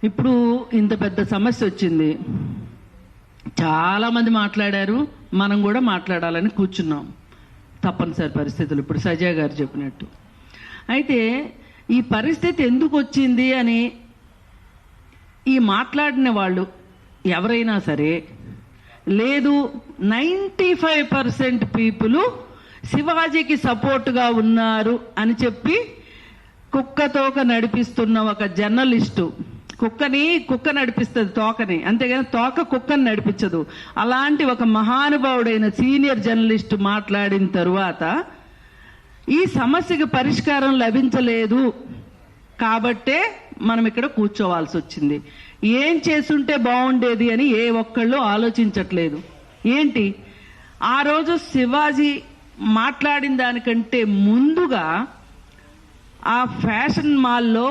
ఇప్పుడు ఇంత పెద్ద సమస్య వచ్చింది, చాలా మంది మాట్లాడారు, మనం కూడా మాట్లాడాలని కూర్చున్నాం. తప్పనిసరి పరిస్థితులు ఇప్పుడు సజయ్ గారు చెప్పినట్టు. అయితే ఈ పరిస్థితి ఎందుకు వచ్చింది అని ఈ మాట్లాడిన వాళ్ళు ఎవరైనా సరే, లేదు 95% పీపుల్ శివాజీకి సపోర్టుగా ఉన్నారు అని చెప్పి కుక్కతోక నడిపిస్తున్న ఒక జర్నలిస్టు, కుక్క నడిపిస్తుంది తోకని, అంతేగాని తోక కుక్కని నడిపించదు. అలాంటి ఒక మహానుభావుడైన సీనియర్ జర్నలిస్టు మాట్లాడిన తరువాత ఈ సమస్యకి పరిష్కారం లభించలేదు కాబట్టే మనం ఇక్కడ కూర్చోవాల్సి వచ్చింది. ఏం చేసుంటే బాగుండేది అని ఏ ఒక్కళ్ళు ఆలోచించట్లేదు. ఏంటి ఆ రోజు శివాజీ మాట్లాడిన దానికంటే ముందుగా ఆ ఫ్యాషన్ మాల్లో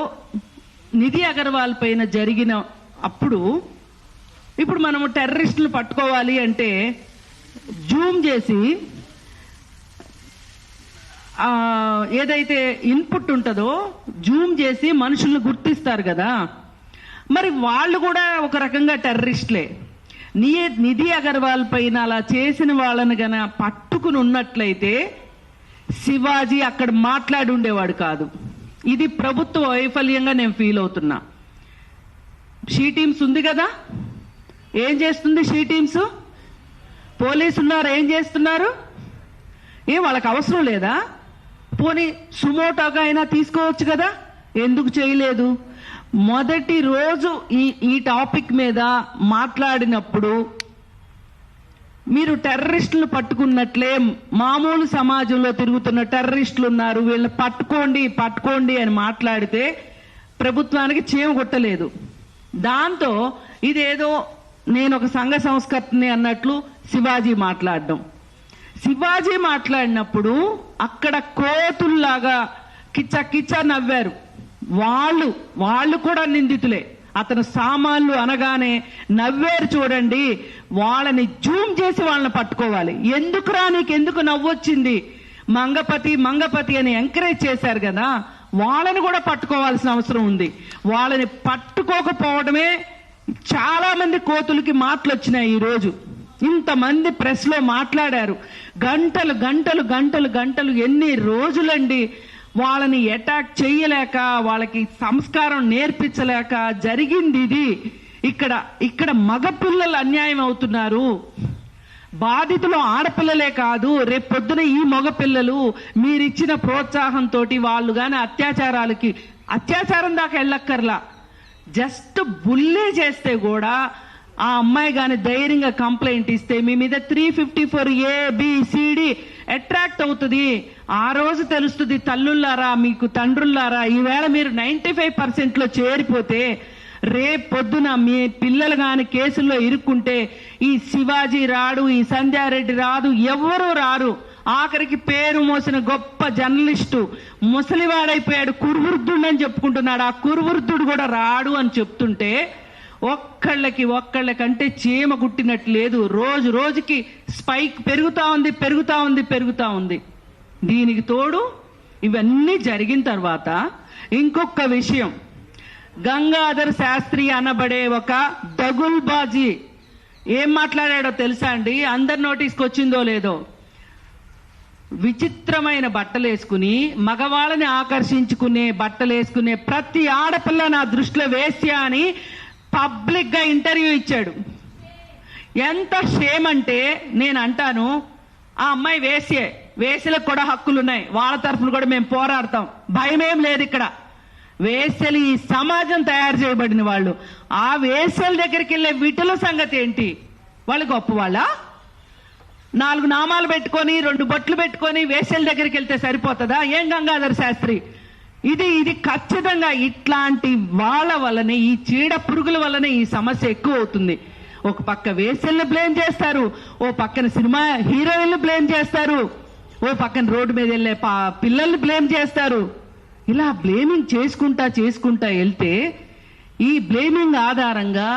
నిధి అగర్వాల్ పైన జరిగిన అప్పుడు, ఇప్పుడు మనము టెర్రరిస్టులు పట్టుకోవాలి అంటే జూమ్ చేసి ఏదైతే ఇన్పుట్ ఉంటుందో జూమ్ చేసి మనుషులను గుర్తిస్తారు కదా, మరి వాళ్ళు కూడా ఒక రకంగా టెర్రరిస్టులే. నిధి అగర్వాల్ పైన అలా చేసిన వాళ్ళని గన పట్టుకుని ఉన్నట్లయితే శివాజీ అక్కడ మాట్లాడి ఉండేవాడు కాదు. ఇది ప్రభుత్వ వైఫల్యంగా నేను ఫీల్ అవుతున్నా. షీ టీమ్స్ ఉంది కదా, ఏం చేస్తుంది షీ టీమ్స్? పోలీసు ఉన్నారు, ఏం చేస్తున్నారు? వాళ్ళకి అవసరం లేదా? పోనీ సుమోటోగా అయినా తీసుకోవచ్చు కదా, ఎందుకు చేయలేదు? మొదటి రోజు ఈ టాపిక్ మీద మాట్లాడినప్పుడు మీరు టెర్రరిస్టులు పట్టుకున్నట్లే మామూలు సమాజంలో తిరుగుతున్న టెర్రరిస్టులు ఉన్నారు, వీళ్ళని పట్టుకోండి అని మాట్లాడితే ప్రభుత్వానికి చీమ కొట్టలేదు. దాంతో ఇదేదో నేను ఒక సంఘ సంస్కర్తని అన్నట్లు శివాజీ మాట్లాడినప్పుడు అక్కడ కోతుల్లాగా కిచ్చ నవ్వారు. వాళ్ళు కూడా నిందితులే. అతను సామాన్లు అనగానే నవ్వేరు చూడండి, వాళ్ళని జూమ్ చేసి వాళ్ళని పట్టుకోవాలి. ఎందుకురా నీకెందుకు నవ్వొచ్చింది, మంగపతి అని ఎంకరేజ్ చేశారు కదా, వాళ్ళని కూడా పట్టుకోవాల్సిన అవసరం ఉంది. వాళ్ళని పట్టుకోకపోవడమే చాలా మంది కోతులకి మాటలు వచ్చినాయి. ఈరోజు ఇంతమంది ప్రెస్ లో మాట్లాడారు, గంటలు ఎన్ని రోజులండి వాళ్ళని అటాక్ చేయలేక, వాళ్ళకి సంస్కారం నేర్పించలేక జరిగింది ఇది. ఇక్కడ మగపిల్లలు అన్యాయం అవుతున్నారు. బాధితులు ఆడపిల్లలే కాదు, రేపొద్దున ఈ మగపిల్లలు మీరిచ్చిన ప్రోత్సాహంతో వాళ్ళు గాని అత్యాచారం దాకా వెళ్ళక్కర్లా, జస్ట్ బుల్లీ చేస్తే కూడా ఆ అమ్మాయి గాని ధైర్యంగా కంప్లైంట్ ఇస్తే మీ మీద 354ABCD అట్రాక్ట్ అవుతుంది. ఆ రోజు తెలుస్తుంది, తల్లుల్లారా మీకు తండ్రుల్లారా, ఈవేళ మీరు 95% చేరిపోతే రేపొద్దున మీ పిల్లలు గాని కేసుల్లో ఇరుక్కుంటే ఈ శివాజీ రాడు, ఈ సంధ్యారెడ్డి రాదు, ఎవ్వరూ రారు. ఆఖరికి పేరు మోసిన గొప్ప జర్నలిస్టు ముసలివాడైపోయాడు, కురువృద్ధుడని చెప్పుకుంటున్నాడు, ఆ కురువృద్ధుడు కూడా రాడు అని చెప్తుంటే ఒక్కళ్ళకంటే చీమ గుట్టినట్టు లేదు. రోజుకి స్పైక్ పెరుగుతా ఉంది. దీనికి తోడు ఇవన్నీ జరిగిన తర్వాత ఇంకొక విషయం, గంగాధర్ శాస్త్రి అనబడే ఒక దగుల్బాజీ ఏం మాట్లాడాడో తెలుసా అండి? అందరి నోటీస్కి వచ్చిందో లేదో, విచిత్రమైన బట్టలు వేసుకుని మగవాళ్ళని ఆకర్షించుకునే బట్టలు వేసుకునే ప్రతి ఆడపిల్ల నా దృష్టిలో వేశ్య అని పబ్లిక్ గా ఇంటర్వ్యూ ఇచ్చాడు. ఎంత షేమ్ అంటే నేను అంటాను, ఆ అమ్మాయి వేశ్యలకు కూడా హక్కులున్నాయి, వాళ్ళ తరఫున కూడా మేము పోరాడతాం, భయమేం లేదు. ఇక్కడ వేశ్యలు ఈ సమాజం తయారు చేయబడిన వాళ్ళు. ఆ వేశ్యల దగ్గరికి వెళ్ళే విటుల సంగతి ఏంటి? వాళ్ళు గొప్ప వాళ్ళ? 4 నామాలు పెట్టుకొని 2 బొట్లు పెట్టుకొని వేశ్యల దగ్గరికి వెళ్తే సరిపోతుందా? ఏం గంగాధర్ శాస్త్రి, ఇది ఖచ్చితంగా ఇట్లాంటి వాళ్ళ వల్లనే, ఈ చీడ పురుగుల వల్లనే ఈ సమస్య ఎక్కువ అవుతుంది. ఒక పక్క వేశ్యల్ని బ్లేమ్ చేస్తారు, ఓ పక్కన సినిమా హీరోయిన్లు బ్లేమ్ చేస్తారు, ఓ పక్కన రోడ్డు మీద వెళ్ళే పిల్లల్ని బ్లేమ్ చేస్తారు. ఇలా బ్లేమింగ్ చేసుకుంటా వెళ్తే ఈ బ్లేమింగ్ ఆధారంగా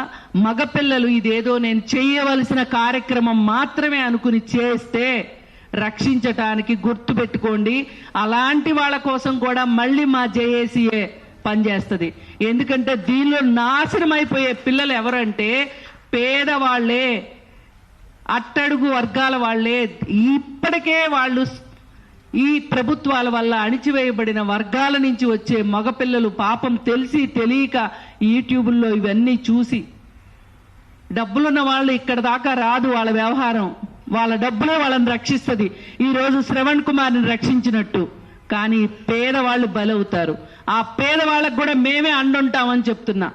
మగపిల్లలు ఇదేదో నేను చేయవలసిన కార్యక్రమం మాత్రమే అనుకుని చేస్తే రక్షించటానికి గుర్తు పెట్టుకోండి. అలాంటి వాళ్ళ కోసం కూడా మళ్ళీ మా జేఏసీఏ పనిచేస్తుంది. ఎందుకంటే దీనిలో నాశనం అయిపోయే పిల్లలు ఎవరంటే పేదవాళ్లే, అట్టడుగు వర్గాల వాళ్లే. ఇప్పటికే వాళ్ళు ఈ ప్రభుత్వాల వల్ల అణిచివేయబడిన వర్గాల నుంచి వచ్చే మగపిల్లలు పాపం తెలిసి తెలియక యూట్యూబుల్లో ఇవన్నీ చూసి, డబ్బులున్న వాళ్ళు ఇక్కడ దాకా రాదు వాళ్ళ వ్యవహారం, వాళ్ళ డబ్బులే వాళ్ళని రక్షిస్తుంది. ఈరోజు శ్రవణ్ కుమార్ని రక్షించినట్టు. కానీ పేదవాళ్ళు బలవుతారు. ఆ పేదవాళ్ళకు కూడా మేమే అండుంటామని చెప్తున్నా.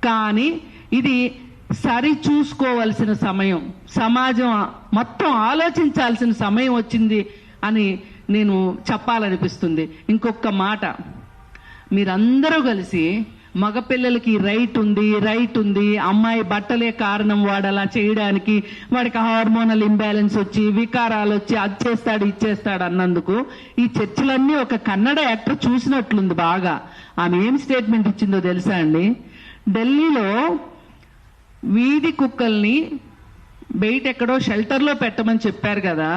కానీ ఇది సరి చూసుకోవాల్సిన సమయం, సమాజం మొత్తం ఆలోచించాల్సిన సమయం వచ్చింది అని నేను చెప్పాలనిపిస్తుంది. ఇంకొక మాట, మీరందరూ కలిసి మగపిల్లలకి రైట్ ఉంది, అమ్మాయి బట్టలే కారణం వాడు అలా చేయడానికి, వాడికి హార్మోనల్ ఇంబ్యాలెన్స్ వచ్చి వికారాలు వచ్చి అది చేస్తాడు ఇచ్చేస్తాడు అన్నందుకు ఈ చర్చలన్నీ ఒక కన్నడ యాక్టర్ చూసినట్లుంది బాగా. ఆమె ఏం స్టేట్మెంట్ ఇచ్చిందో తెలుసా అండి? ఢిల్లీలో వీధి కుక్కల్ని బయట ఎక్కడో షెల్టర్లో పెట్టమని చెప్పారు కదా,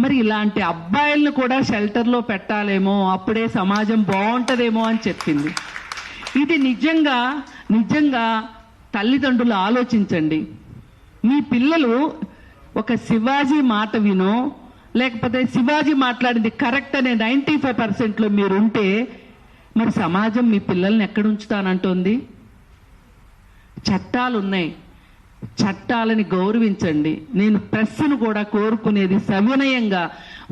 మరి ఇలాంటి అబ్బాయిలను కూడా షెల్టర్లో పెట్టాలేమో, అప్పుడే సమాజం బాగుంటదేమో అని చెప్పింది. ఇది నిజంగా తల్లిదండ్రులు ఆలోచించండి. మీ పిల్లలు ఒక శివాజీ మాట వినో, లేకపోతే శివాజీ మాట్లాడింది కరెక్ట్ అనే 95% మీరుంటే మరి సమాజం మీ పిల్లల్ని ఎక్కడ ఉంచుతానంటోంది? చట్టాలు ఉన్నాయి, చట్టాలని గౌరవించండి. నేను ప్రెస్ను కూడా కోరుకునేది సవినయంగా,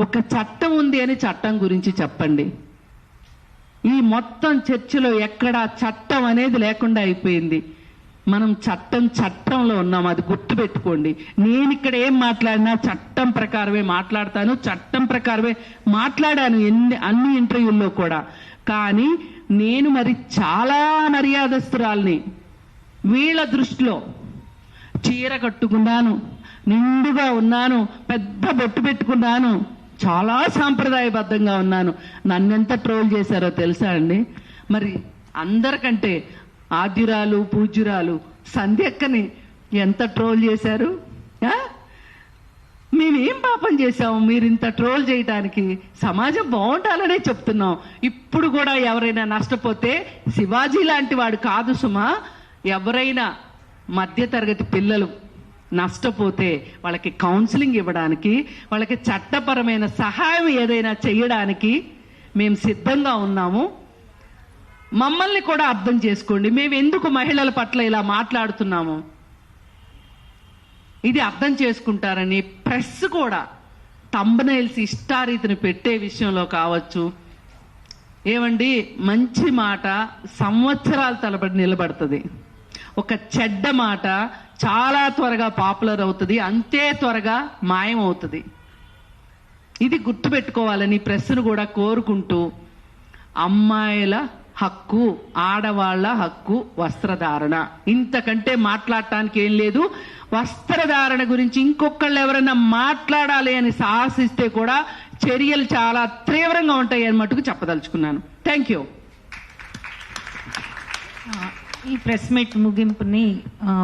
ఒక చట్టం ఉంది అని చట్టం గురించి చెప్పండి. ఈ మొత్తం చర్చలో ఎక్కడా చట్టం అనేది లేకుండా అయిపోయింది. మనం చట్టంలో ఉన్నాం, అది గుర్తుపెట్టుకోండి. నేను ఇక్కడ ఏం మాట్లాడినా చట్టం ప్రకారమే మాట్లాడతాను, చట్టం ప్రకారమే మాట్లాడాను అన్ని ఇంటర్వ్యూల్లో కూడా. కానీ నేను మరి చాలా మర్యాదస్తురాల్ని. వీళ్ళ దృష్టిలో చీర కట్టుకున్నాను, నిండుగా ఉన్నాను, పెద్ద బొట్టు పెట్టుకున్నాను, చాలా సాంప్రదాయబద్ధంగా ఉన్నాను. నన్నెంత ట్రోల్ చేశారో తెలుసా అండి? మరి అందరికంటే ఆద్యురాలు పూజ్యురాలు సంధ్యక్కని ఎంత ట్రోల్ చేశారు? మేమేం పాపం చేశాము మీరు ఇంత ట్రోల్ చేయటానికి? సమాజం బాగుండాలనే చెప్తున్నాం. ఇప్పుడు కూడా ఎవరైనా నష్టపోతే శివాజీ లాంటి వాడు కాదు సుమా, ఎవరైనా మధ్యతరగతి పిల్లలు నష్టపోతే వాళ్ళకి కౌన్సిలింగ్ ఇవ్వడానికి, వాళ్ళకి చట్టపరమైన సహాయం ఏదైనా చేయడానికి మేము సిద్ధంగా ఉన్నాము. మమ్మల్ని కూడా అర్థం చేసుకోండి. మేము ఎందుకు మహిళల పట్ల ఇలా మాట్లాడుతున్నాము ఇది అర్థం చేసుకుంటారని ప్రెస్ కూడా థంబ్నెయిల్స్ ఇష్టారీతిని పెట్టే విషయంలో కావచ్చు. ఏమండి, మంచి మాట సంవత్సరాల తరబడి నిలబడుతుంది, ఒక చెడ్డ మాట చాలా త్వరగా పాపులర్ అవుతుంది, అంతే త్వరగా మాయం అవుతుంది. ఇది గుర్తుపెట్టుకోవాలని ప్రెస్ను కూడా కోరుకుంటూ, అమ్మాయిల హక్కు, ఆడవాళ్ల హక్కు వస్త్రధారణ, ఇంతకంటే మాట్లాడటానికి ఏం లేదు. వస్త్రధారణ గురించి ఇంకొకళ్ళు ఎవరైనా మాట్లాడాలి అని సాహసిస్తే కూడా చర్యలు చాలా తీవ్రంగా ఉంటాయి అని మటుకు చెప్పదలుచుకున్నాను. Thank you. ఈ ప్రెస్ మీట్ ముగింపుని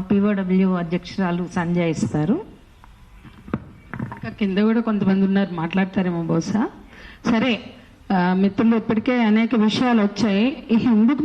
పిఓడబ్ల్యూ అధ్యక్షురాలు సంజయ్ ఇస్తారు. ఇంకా కింద కూడా కొంతమంది ఉన్నారు, మాట్లాడతారేమో బహుశా. సరే మిత్రులు, ఇప్పటికే అనేక విషయాలు వచ్చాయి. ఎందుకు